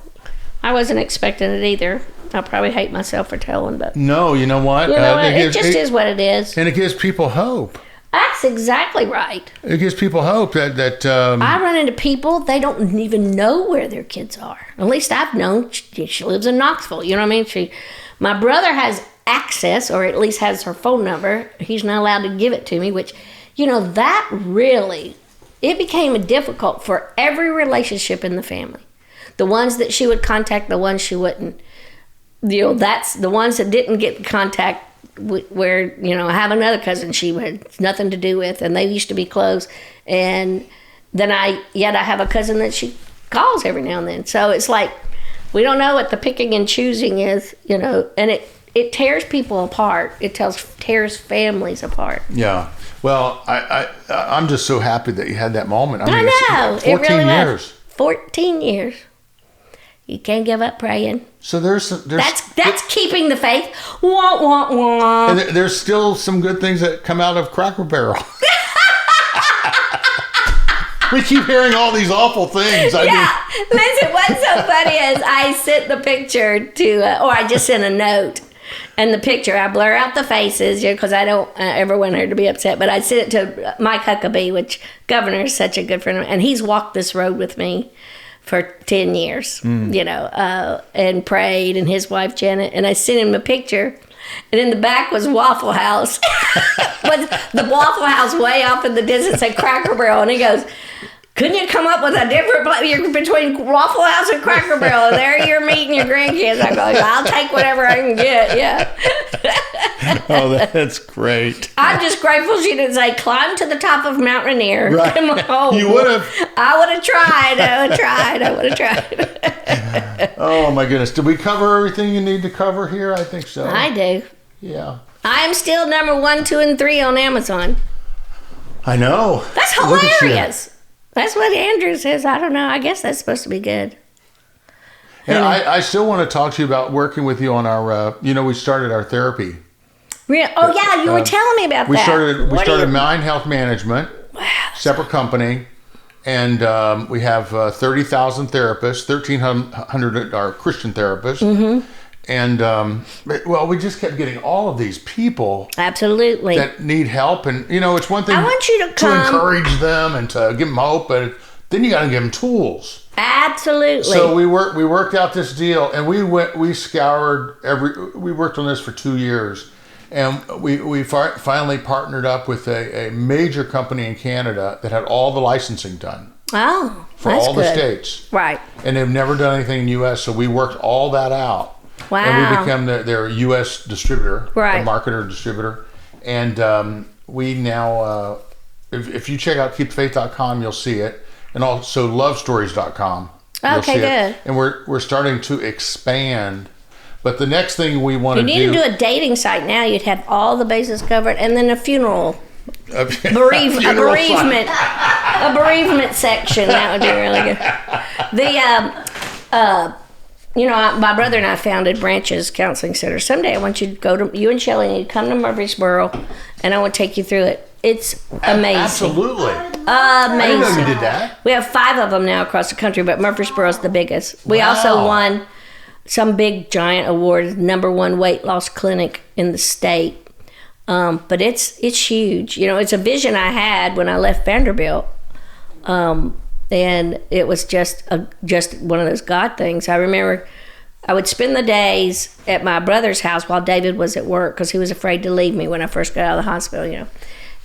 I wasn't expecting it either. I'll probably hate myself for telling, but... No, you know what? It just is what it is. And it gives people hope. That's exactly right. It gives people hope that I run into people, they don't even know where their kids are. At least I've known. She lives in Knoxville, you know what I mean? My brother has access, or at least has her phone number. He's not allowed to give it to me, which, that really, it became difficult for every relationship in the family. The ones that she would contact, the ones she wouldn't. that's the ones that didn't get contact where, I have another cousin she had nothing to do with, and they used to be close. And then I have a cousin that she calls every now and then. So it's like, we don't know what the picking and choosing is, and it tears people apart. It tears families apart. Yeah. Well, I'm just so happy that you had that moment. I know. 14 it really years. Was. 14 years. You can't give up praying. So there's that's keeping the faith. Wah, wah, wah. And there's still some good things that come out of Cracker Barrel. We keep hearing all these awful things. Listen, what's so funny is I sent the picture or I just sent a note. And the picture, I blur out the faces, because I don't ever want her to be upset. But I sent it to Mike Huckabee, which Governor is such a good friend of mine. And he's walked this road with me for 10 years, and prayed, and his wife, Janet. And I sent him a picture. And in the back was Waffle House. But the Waffle House way off in the distance said Cracker Barrel. And he goes, couldn't you come up with a different between Waffle House and Cracker Barrel? And there you're meeting your grandkids. I go, I'll take whatever I can get. Yeah. Oh, that's great. I'm just grateful she didn't say climb to the top of Mount Rainier. Right. You would have. I would have tried. Oh my goodness. Did we cover everything you need to cover here? I think so. I do. Yeah. I'm still number 1, 2, and 3 on Amazon. I know. That's hilarious. That's what Andrew says. I don't know. I guess that's supposed to be good. And I still want to talk to you about working with you on our, we started our therapy. Oh, yeah. You were telling me about that. We started Mind Health Management, separate company. And we have 30,000 therapists, 1,300 are Christian therapists. Mm-hmm. And, we just kept getting all of these people. Absolutely. That need help. And, it's one thing I want you to encourage them and to give them hope, but then you got to give them tools. Absolutely. So we worked out this deal, and we worked on this for 2 years. And we finally partnered up with a major company in Canada that had all the licensing done. Oh, for all the states. Right. And they've never done anything in the U.S., so we worked all that out. Wow. And we became their U.S. distributor, right. marketer distributor. And we now, if you check out KeepTheFaith.com, you'll see it. And also lovestories.com. Okay, good. And we're starting to expand. But the next thing we want to do... You need to do a dating site now. You'd have all the bases covered. And then a funeral. A bereavement section. That would be really good. My brother and I founded Branches Counseling Center. Someday I want you to go to... You and Shelley need to come to Murfreesboro. And I want to take you through it. It's amazing. Absolutely. Amazing. I didn't know you did that. We have 5 of them now across the country, but Murfreesboro's the biggest. We also won some big giant award, #1 weight loss clinic in the state. But it's huge. It's a vision I had when I left Vanderbilt. And it was just one of those God things. I remember I would spend the days at my brother's house while David was at work because he was afraid to leave me when I first got out of the hospital,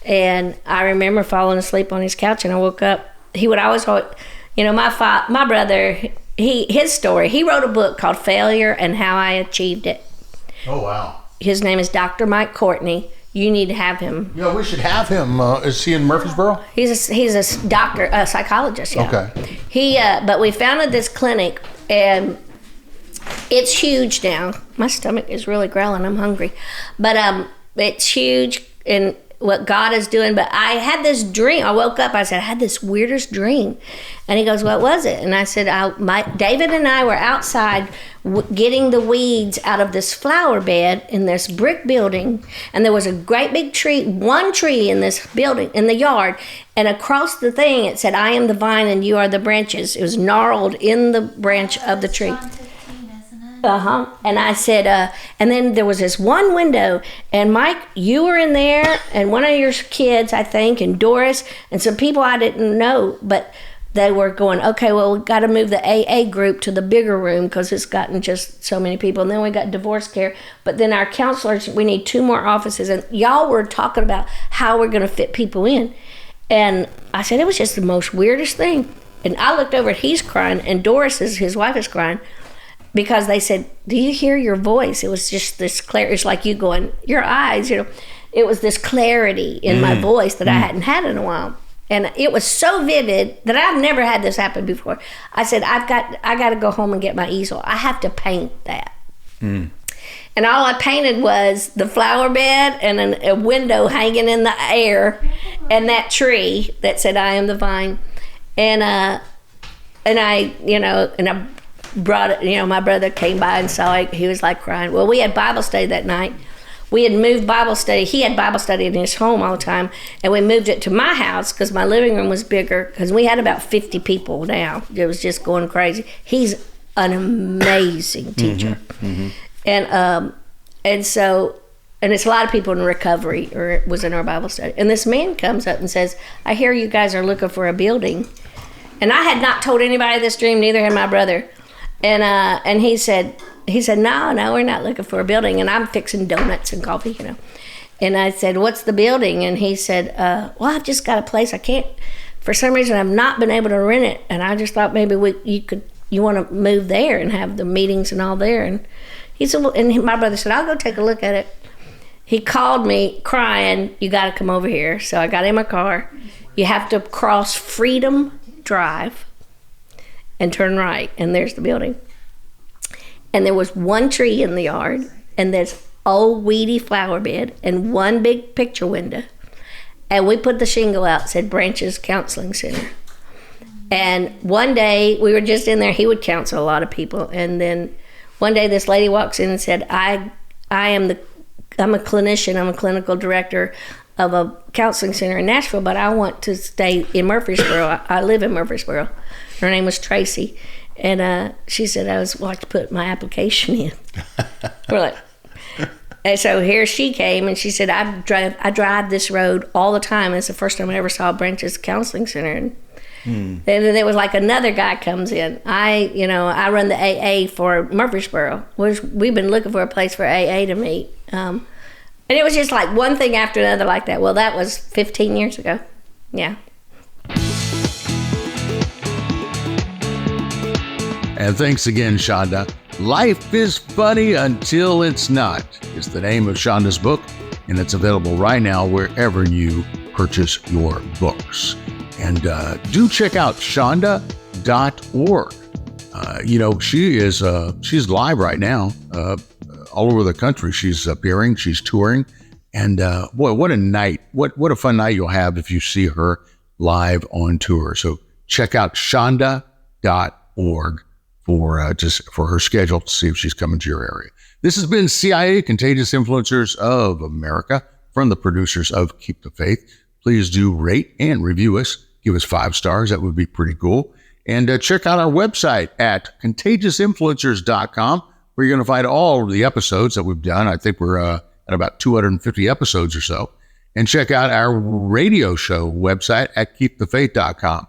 And I remember falling asleep on his couch, and I woke up. He would always, my brother, his story, he wrote a book called Failure and How I Achieved It. Oh, wow. His name is Dr. Mike Courtney. You need to have him. Yeah, we should have him. Is he in Murfreesboro? He's a doctor, a psychologist. Yeah. Okay. But we founded this clinic, and it's huge now. My stomach is really growling. I'm hungry, but it's huge in what God is doing. But I had this dream. I woke up. I said, I had this weirdest dream, and he goes, "What was it?" And I said, David and I were outside getting the weeds out of this flower bed in this brick building, and there was a great big tree, one tree in this building in the yard, and across the thing it said, "I am the vine and you are the branches." It was gnarled in the branch of the tree. And I said, and then there was this one window, and Mike, you were in there, and one of your kids, I think, and Doris, and some people I didn't know, but they were going, okay, well, we got to move the AA group to the bigger room because it's gotten just so many people. And then we got divorce care. But then our counselors, we need 2 more offices. And y'all were talking about how we're going to fit people in. And I said, it was just the most weirdest thing. And I looked over, he's crying, and Doris, his wife, is crying. because they said, do you hear your voice? It was just this clear, it's like you going, your eyes, it was this clarity in my voice that I hadn't had in a while. And it was so vivid that I've never had this happen before. I said, I got to go home and get my easel. I have to paint that. And all I painted was the flower bed and a window hanging in the air and that tree that said, I am the vine. And I brought it, my brother came by and saw it. He was like crying. Well, we had Bible study that night. We had moved Bible study. He had Bible study in his home all the time, and we moved it to my house because my living room was bigger, because we had about 50 people now. It was just going crazy. He's an amazing teacher. And it's a lot of people in recovery, or it was in our Bible study. And this man comes up and says, I hear you guys are looking for a building. And I had not told anybody this dream, neither had my brother. And he said, no, we're not looking for a building. And I'm fixing donuts and coffee, And I said, what's the building? And he said, well, I've just got a place. I can't, for some reason, I've not been able to rent it. And I just thought maybe you want to move there and have the meetings and all there. And he said, well, and my brother said, I'll go take a look at it. He called me crying, you got to come over here. So I got in my car. You have to cross Freedom Drive and turn right, and there's the building. And there was one tree in the yard, and there's old weedy flower bed, and one big picture window. And we put the shingle out, said Branches Counseling Center. And one day, we were just in there, he would counsel a lot of people. And then one day this lady walks in and said, I'm a clinician, I'm a clinical director of a counseling center in Nashville, but I want to stay in Murfreesboro. I live in Murfreesboro. Her name was Tracy. And she said, I was like to put my application in. We're like, and so here she came, and she said, I drive this road all the time. It's the first time I ever saw Branches Counseling Center. And then there was like another guy comes in. I run the AA for Murfreesboro. We've been looking for a place for AA to meet. And it was just like one thing after another like that. Well, that was 15 years ago. Yeah. And thanks again, Chonda. Life is funny until it's not. It's the name of Chonda's book, and it's available right now wherever you purchase your books. And do check out Chonda.org. She's live right now all over the country. She's appearing, she's touring. And boy, what a night. What a fun night you'll have if you see her live on tour. So check out Chonda.org for her schedule to see if she's coming to your area. This has been CIA, Contagious Influencers of America, from the producers of Keep the Faith. Please do rate and review us. Give us 5 stars. That would be pretty cool. And check out our website at contagiousInfluencers.com, where you're going to find all of the episodes that we've done. I think we're at about 250 episodes or so. And check out our radio show website at KeepTheFaith.com.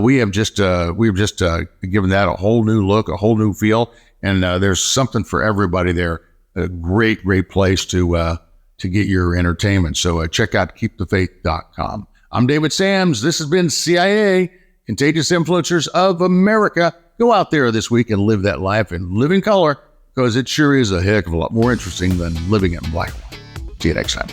We have just given that a whole new look, a whole new feel, and there's something for everybody there. A great place to get your entertainment. So check out KeepTheFaith.com. I'm David Sams. This has been CIA, Contagious Influencers of America. Go out there this week and live that life and live in color, because it sure is a heck of a lot more interesting than living in black and white. See you next time.